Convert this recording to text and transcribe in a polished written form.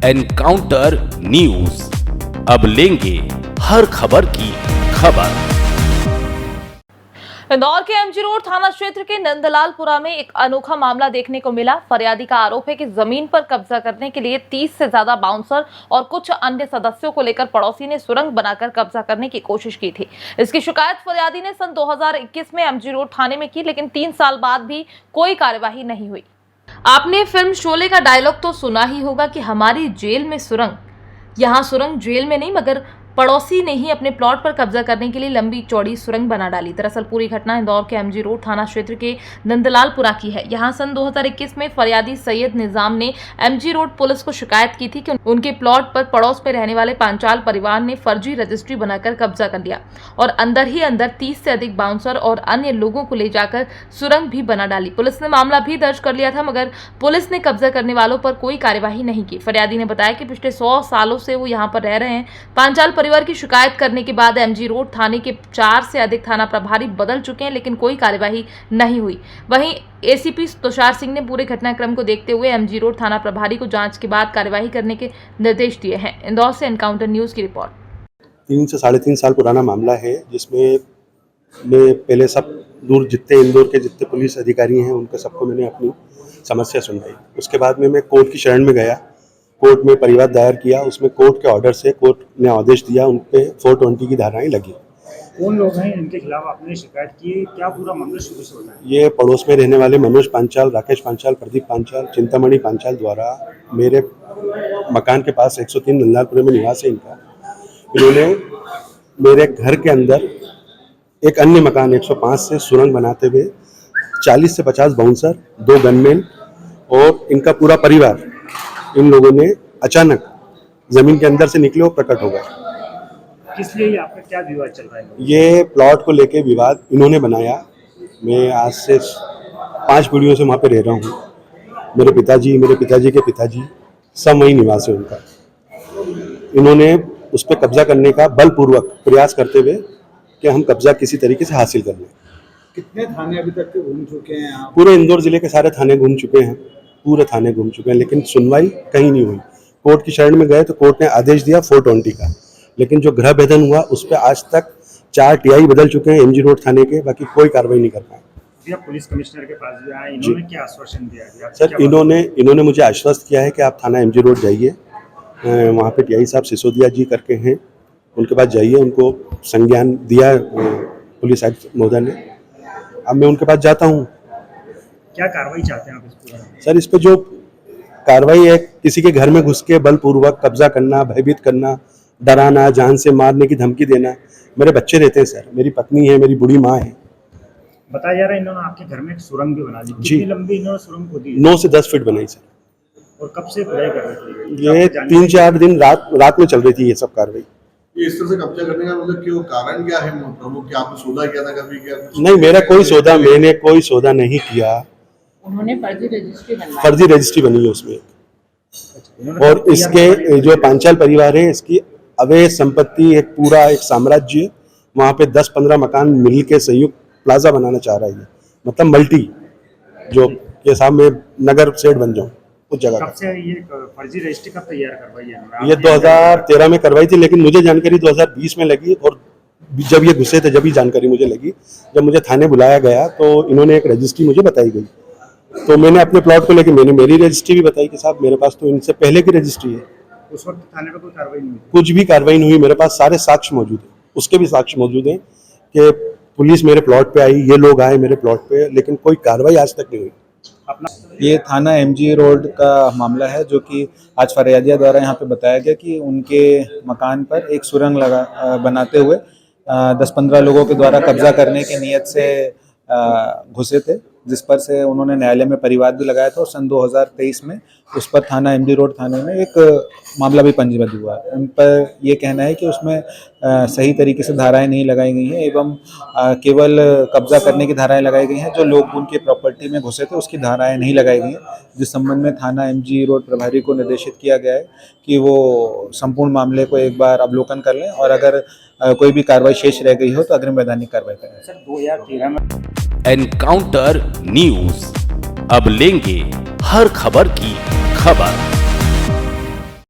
Encounter news, अब लेंगे हर खबर की खबर। इंदौर के एमजी रोड थाना क्षेत्र के नंदलालपुरा में एक अनोखा मामला देखने को मिला। फरियादी का आरोप है कि जमीन पर कब्जा करने के लिए 30 से ज्यादा बाउंसर और कुछ अन्य सदस्यों को लेकर पड़ोसी ने सुरंग बनाकर कब्जा करने की कोशिश की थी। इसकी शिकायत फरियादी ने सन 2021 में एमजी रोड थाने में की, लेकिन 3 साल बाद भी कोई कार्यवाही नहीं हुई। आपने फिल्म शोले का डायलॉग तो सुना ही होगा कि हमारी जेल में सुरंग। यहाँ सुरंग जेल में नहीं मगर पड़ोसी ने ही अपने प्लॉट पर कब्जा करने के लिए लंबी चौड़ी सुरंग बना डाली। दरअसल पूरी घटना इंदौर के एमजी रोड थाना क्षेत्र के नंदलालपुरा की है। यहाँ सन 2021 में फरियादी सैयद निजाम ने एमजी रोड पुलिस को शिकायत की थी कि उनके प्लॉट पर पड़ोस में रहने वाले पांचाल परिवार ने फर्जी रजिस्ट्री बनाकर कब्जा कर लिया और अंदर ही अंदर 30 से अधिक बाउंसर और अन्य लोगों को ले जाकर सुरंग भी बना डाली। पुलिस ने मामला भी दर्ज कर लिया था, मगर पुलिस ने कब्जा करने वालों पर कोई कार्यवाही नहीं की। फरियादी ने बताया कि पिछले 100 सालों से वो यहाँ पर रह रहे हैं। पांचाल परिवार की शिकायत करने के बाद एमजी रोड थाने के 4 से अधिक थाना प्रभारी बदल चुके हैं, लेकिन कोई कार्यवाही नहीं हुई। वहीं एसीपी तुषार सिंह ने पूरे घटनाक्रम को देखते हुए एमजी रोड थाना प्रभारी को जांच के बाद कार्यवाही करने के निर्देश दिए हैं। इंदौर से एनकाउंटर न्यूज की रिपोर्ट। 3 से 3.5 साल पुराना मामला है, जिसमें मैं पहले सब दूर जितने इंदौर के जितने पुलिस अधिकारी हैं उनके सबको मैंने अपनी समस्या सुनाई। उसके बाद में मैं कोर्ट की शरण में गया, कोर्ट में परिवाद दायर किया। उसमें कोर्ट के ऑर्डर से कोर्ट ने आदेश दिया, उन पे 420 की धाराएं लगी। कौन लोग हैं इनके खिलाफ आपने शिकायत की? क्या पूरा मामला शुरू से होता है? ये पड़ोस में रहने वाले मनोज पांचाल, राकेश पांचाल, प्रदीप पांचाल, चिंतामणि पांचाल द्वारा मेरे मकान के पास 103 नंदलालपुरा में निवास है इनका। इन्होंने मेरे घर के अंदर एक अन्य मकान 105 से सुरंग बनाते हुए 40 से 50 बाउंसर, 2 गनमैन और इनका पूरा परिवार, इन लोगों ने अचानक जमीन के अंदर से निकले और प्रकट हो गए। किस लिए आपका क्या विवाद चल रहा है? ये प्लॉट को लेके विवाद इन्होंने बनाया। मैं आज से 5 पीढ़ियों से वहाँ पे रह रहा हूँ। मेरे पिताजी, मेरे पिताजी के पिताजी सब वही निवास है उनका। इन्होंने उस पर कब्जा करने का बलपूर्वक प्रयास करते हुए कि हम कब्जा किसी तरीके से हासिल कर लें। कितने थाने अभी तक के घूम चुके हैं आप? पूरे इंदौर जिले के सारे थाने घूम चुके हैं, पूरे थाने घूम चुके हैं, लेकिन सुनवाई कहीं नहीं हुई। कोर्ट की शरण में गए तो कोर्ट ने आदेश दिया 420 का, लेकिन जो गृह भेदन हुआ उस पर आज तक 4 टीआई बदल चुके हैं एमजी रोड थाने के, बाकी कोई कार्रवाई नहीं कर पाए। पुलिस कमिश्नर के पास भी आए, इन्होंने क्या आश्वासन दिया? सर, इन्होंने मुझे आश्वस्त किया है कि आप थाना एमजी रोड जाइए, वहाँ पे टीआई साहब सिसोदिया जी करके हैं, उनके पास जाइए। उनको संज्ञान दिया पुलिस आयुक्त महोदय ने। अब मैं उनके पास जाता हूँ। क्या कार्रवाई चाहते हैं आप इस पर? सर, इस पे जो कार्रवाई है, किसी के घर में घुस के बलपूर्वक कब्जा करना, भयभीत करना, डराना, जान से मारने की धमकी देना। मेरे बच्चे रहते हैं सर, मेरी पत्नी है, मेरी बूढ़ी माँ है। बताया जा रहा है इन्होंने आपके घर में एक सुरंग भी बना दी। कितनी लंबी इन्होंने सुरंग खोदी? 9 से 10 फीट बनाई सर। और कब से खुदाई कर रहे थे? ये 3-4 दिन रात में चल रही थी ये सब कार्रवाई। ये इस तरह से कब्जा करने का मतलब क्यों, कारण क्या है प्रमुख? क्या आपने सौदा किया था कभी? क्या नहीं, मैंने कोई सौदा नहीं किया। उन्होंने फर्जी रजिस्ट्री बनी है उसमें। और इसके जो पांचाल परिवार है, इसकी अवैध संपत्ति, एक पूरा एक साम्राज्य, वहाँ पे 10-15 मकान मिल के संयुक्त प्लाजा बनाना चाह रहा है। मतलब मल्टी, जो ये साहब में नगर सेठ बन जाऊँ उस जगह। कब से ये फर्जी रजिस्ट्री कब तैयार करवाई है? ये 2013 में करवाई थी, लेकिन मुझे जानकारी 2020 में लगी, और जब ये घुसे थे जब ही जानकारी मुझे लगी। जब मुझे थाने बुलाया गया तो इन्होंने एक रजिस्ट्री मुझे बताई गई, तो मैंने अपने प्लॉट को लेकर मेरी रजिस्ट्री भी बताई कि साहब मेरे पास तो इनसे पहले की रजिस्ट्री है। उस वक्त थाने पे कोई कार्रवाई नहीं हुई? कुछ भी कार्रवाई नहीं हुई। मेरे पास सारे साक्ष्य मौजूद हैं, उसके भी साक्ष्य मौजूद हैं कि पुलिस मेरे प्लॉट पे आई, ये लोग आए मेरे प्लॉट पे, लेकिन कोई कार्रवाई आज तक नहीं हुई। ये थाना एमजी रोड का मामला है, जो कि आज फरियादिया द्वारा यहाँ पे बताया गया कि उनके मकान पर एक सुरंग बनाते हुए 10-15 लोगों के द्वारा कब्जा करने की नीयत से घुसे थे, जिस पर से उन्होंने न्यायालय में परिवाद भी लगाया था। और सन 2023 में उस पर थाना एमजी रोड थाने में एक मामला भी पंजीबद्ध हुआ। उन पर ये कहना है कि उसमें सही तरीके से धाराएं नहीं लगाई गई हैं, एवं केवल कब्जा करने की धाराएं लगाई गई हैं। जो लोग उनके प्रॉपर्टी में घुसे थे उसकी धाराएं नहीं लगाई गई हैं, जिस संबंध में थाना एमजी रोड प्रभारी को निर्देशित किया गया है कि वो संपूर्ण मामले को एक बार अवलोकन कर लें, और अगर कोई भी कार्रवाई शेष रह गई हो तो अग्रिम वैधानिक कार्रवाई करें। सर, 2013 में एनकाउंटर न्यूज, अब लेंगे हर खबर की खबर।